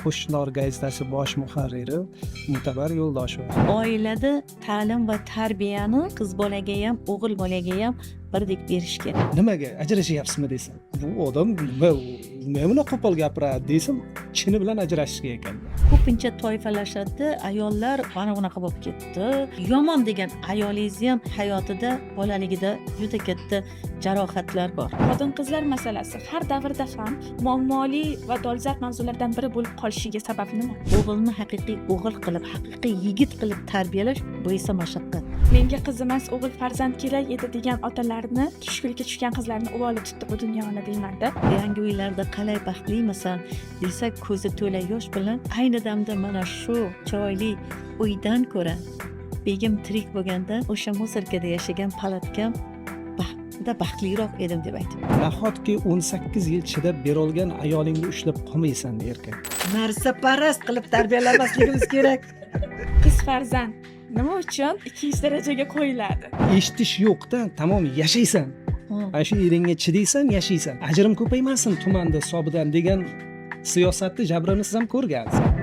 Qo'shnilar gazetasi bosh muharriri Mutabar Yo'ldoshev. Oilada ta'lim va tarbiyani qiz bolaga ham, o'g'il bolaga ham birdek berish kerak. Nimaga ajrashyapsizmi desam, bu odam nima buni qo'pol gapiradi desam, chini bilan ajrashishga ekan. Ko'pincha toifalashadi, ayollar mana bunaqa bo'lib ketdi. Yomon degan ayolingiz ham hayotida, bolaligida juda katta jarohatlar bor. Xotin-qizlar masalasi har davrda ham muammoli va dolzarb mavzulardan biri bo'lib qolishiga sabab nima? O'g'ilni haqiqiy o'g'il qilib, haqiqiy yigit qilib tarbiyalash bu esa mashaqqat. Menga qizimas o'g'il farzand kerak edi degan otalarni, tushkunlikka tushgan qizlarni uvoli tutdi bu dunyoni deyman-da. Yangi uylarda qalay baxtlimisan desak, ko'zi to'la yosh bilan ayni damda mana shu chiroyli uydan ko'ra begim tirik bo'lganda o'sha Musirkada yashagan palatkam baxtliroq edim deb aytaman. Nahotki 18 yil chidab berolgan ayolingni ushlab qolmaysan erkak. Narsaparast qilib tarbiyalamasligimiz kerak. Qiz farzand nima uchun 200 darajaga qo'yiladi? Eshitish yo'q-da, tamom yashaysan. Ana shu eringga chidaysan, yashaysan. Ajrim ko'paymasin tumanda hisobidan degan siyosatni, jabrini siz ham ko'rgansiz.